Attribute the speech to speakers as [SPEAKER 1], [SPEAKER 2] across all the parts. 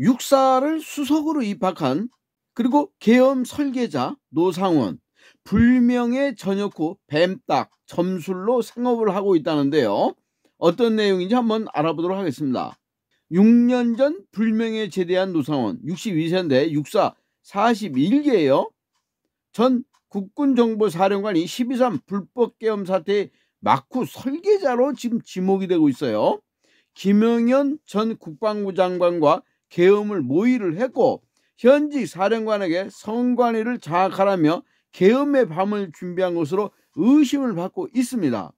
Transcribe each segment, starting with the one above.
[SPEAKER 1] 육사를 수석으로 입학한 그리고 계엄 설계자 노상원, 불명예 전역 후 뱀딱, 점술로 생업을 하고 있다는데요. 어떤 내용인지 한번 알아보도록 하겠습니다. 6년 전 불명예 제대한 노상원, 62세인데 육사 41기예요. 전 국군정보사령관이 12.3 불법 계엄 사태의 막후 설계자로 지금 지목이 되고 있어요. 김영현 전 국방부 장관과 계엄을 모의를 했고 현직 사령관에게 성관위를 장악하라며 계엄의 밤을 준비한 것으로 의심을 받고 있습니다.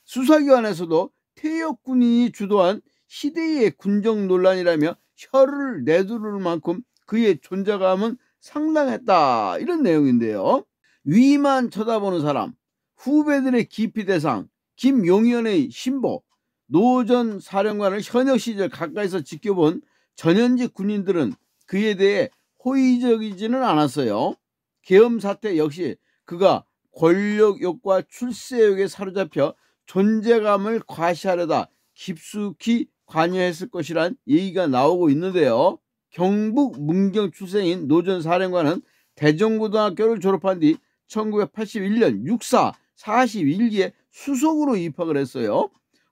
[SPEAKER 1] 수사기관에서도 퇴역 군인이 주도한 시대의 군정 논란이라며 혀를 내두를 만큼 그의 존재감은 상당했다, 이런 내용인데요. 위만 쳐다보는 사람, 후배들의 기피 대상, 김용현의 신보, 노 전 사령관을 현역 시절 가까이서 지켜본 전현직 군인들은 그에 대해 호의적이지는 않았어요. 계엄 사태 역시 그가 권력욕과 출세욕에 사로잡혀 존재감을 과시하려다 깊숙이 관여했을 것이란 얘기가 나오고 있는데요. 경북 문경 출생인 노 전 사령관은 대전고등학교를 졸업한 뒤 1981년 육사 41기에 수석으로 입학을 했어요.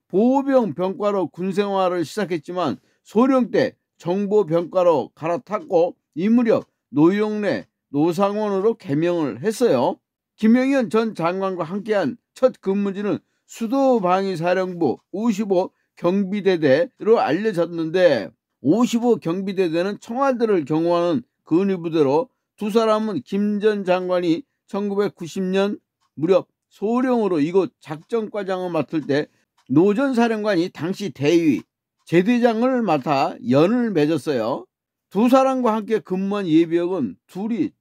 [SPEAKER 1] 보병 병과로 군생활을 시작했지만 소령 때 정보병과로 갈아탔고 이 무렵 노영래, 노상원으로 개명을 했어요. 김영현 전 장관과 함께한 첫 근무지는 수도방위사령부 55 경비대대로 알려졌는데 55 경비대대는 청와대를 경호하는 근위부대로 두 사람은 김 전 장관이 1990년 무렵 소령으로 이곳 작전과장을 맡을 때 노 전 사령관이 당시 대위, 제대장을 맡아 연을 맺었어요. 두 사람과 함께 근무한 예비역은 둘이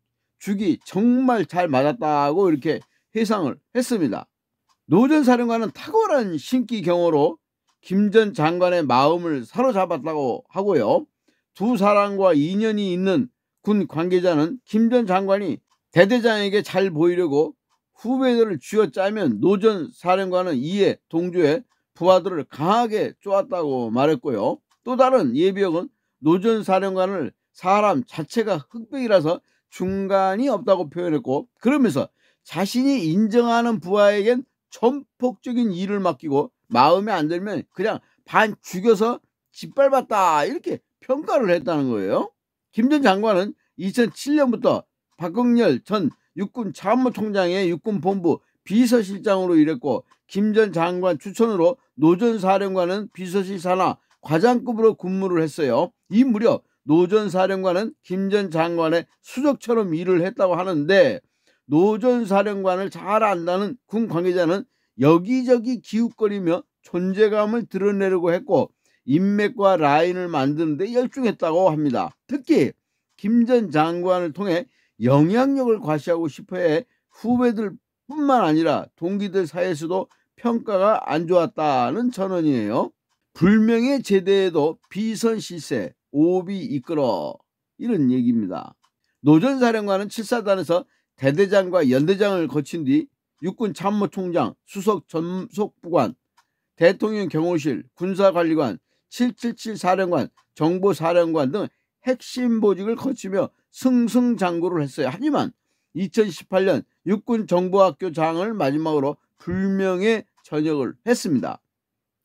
[SPEAKER 1] 죽이 정말 잘 맞았다고 이렇게 해상을 했습니다. 노 전 사령관은 탁월한 신기경호로 김 전 장관의 마음을 사로잡았다고 하고요. 두 사람과 인연이 있는 군 관계자는 김 전 장관이 대대장에게 잘 보이려고 후배들을 쥐어짜면 노 전 사령관은 이에 동조해 부하들을 강하게 쪼았다고 말했고요. 또 다른 예비역은 노 전 사령관을 사람 자체가 흑백이라서 중간이 없다고 표현했고 그러면서 자신이 인정하는 부하에겐 전폭적인 일을 맡기고 마음에 안 들면 그냥 반 죽여서 짓밟았다, 이렇게 평가를 했다는 거예요. 김 전 장관은 2007년부터 박응렬 전 육군 참모총장의 육군본부 비서실장으로 일했고 김 전 장관 추천으로 노 전 사령관은 비서실 산하 과장급으로 근무를 했어요. 이 무렵 노 전 사령관은 김 전 장관의 수석처럼 일을 했다고 하는데 노 전 사령관을 잘 안다는 군 관계자는 여기저기 기웃거리며 존재감을 드러내려고 했고 인맥과 라인을 만드는 데 열중했다고 합니다. 특히 김 전 장관을 통해 영향력을 과시하고 싶어해 후배들 뿐만 아니라 동기들 사이에서도 평가가 안 좋았다는 전언이에요. 불명예 제대에도 비선 실세, 오비 이끌어, 이런 얘기입니다. 노 전 사령관은 7사단에서 대대장과 연대장을 거친 뒤 육군 참모총장, 수석 전속부관, 대통령 경호실, 군사관리관, 777 사령관, 정보사령관 등 핵심 보직을 거치며 승승장구를 했어요. 하지만 2018년 육군정보학교장을 마지막으로 불명예 전역을 했습니다.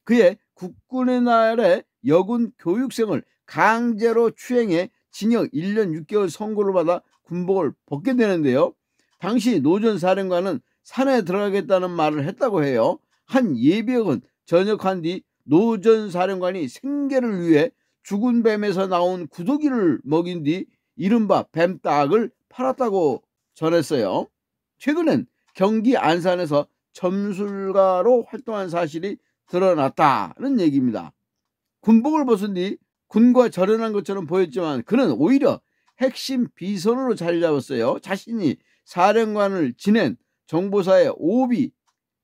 [SPEAKER 1] 그의 국군의 날에 여군 교육생을 강제로 추행해 징역 1년 6개월 선고를 받아 군복을 벗게 되는데요. 당시 노 전 사령관은 산에 들어가겠다는 말을 했다고 해요. 한 예비역은 전역한 뒤 노 전 사령관이 생계를 위해 죽은 뱀에서 나온 구더기를 먹인 뒤 이른바 뱀닭을 팔았다고 전했어요. 최근엔 경기 안산에서 점술가로 활동한 사실이 드러났다는 얘기입니다. 군복을 벗은 뒤 군과 절연한 것처럼 보였지만 그는 오히려 핵심 비선으로 자리 잡았어요. 자신이 사령관을 지낸 정보사의 오비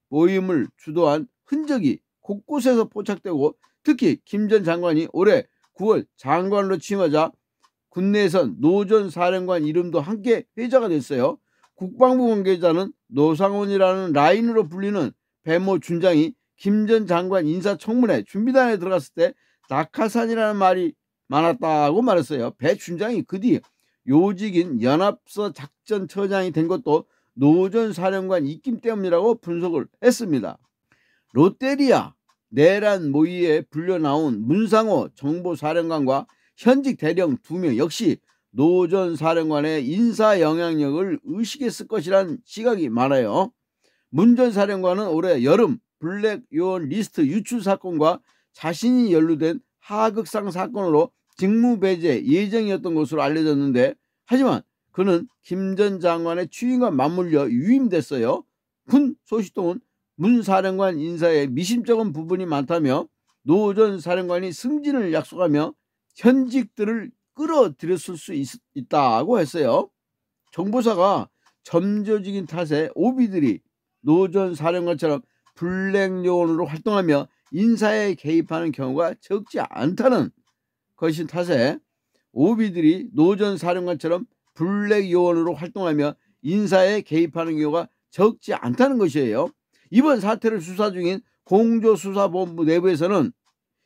[SPEAKER 1] 모임을 주도한 흔적이 곳곳에서 포착되고 특히 김 전 장관이 올해 9월 장관으로 취임하자 국내에선 노 전 사령관 이름도 함께 회자가 됐어요. 국방부 관계자는 노상원이라는 라인으로 불리는 배모 준장이 김 전 장관 인사청문회 준비단에 들어갔을 때 낙하산이라는 말이 많았다고 말했어요. 배춘장이 그 뒤 요직인 연합서 작전처장이 된 것도 노 전 사령관 입김 때문이라고 분석을 했습니다. 롯데리아 내란 모의에 불려 나온 문상호 정보사령관과 현직 대령 2명 역시 노 전 사령관의 인사 영향력을 의식했을 것이라는 시각이 많아요. 문 전 사령관은 올해 여름 블랙 요원 리스트 유출 사건과 자신이 연루된 하극상 사건으로 직무 배제 예정이었던 것으로 알려졌는데, 하지만 그는 김 전 장관의 취임과 맞물려 유임됐어요. 군 소식통은 문 사령관 인사에 미심쩍은 부분이 많다며 노 전 사령관이 승진을 약속하며 현직들을 끌어들였을 수 있다고 했어요. 정보사가 점조직인 탓에 오비들이 노 전 사령관처럼 블랙 요원으로 활동하며 인사에 개입하는 경우가 적지 않다는 것인 탓에 오비들이 노 전 사령관처럼 블랙 요원으로 활동하며 인사에 개입하는 경우가 적지 않다는 것이에요. 이번 사태를 수사 중인 공조수사본부 내부에서는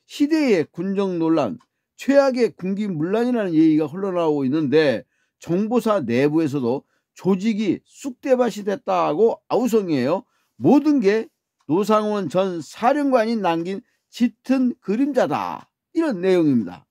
[SPEAKER 1] 시대의 군정 논란, 최악의 군기문란이라는 얘기가 흘러나오고 있는데, 정보사 내부에서도 조직이 쑥대밭이 됐다고 아우성이에요. 모든 게 노상원 전 사령관이 남긴 짙은 그림자다, 이런 내용입니다.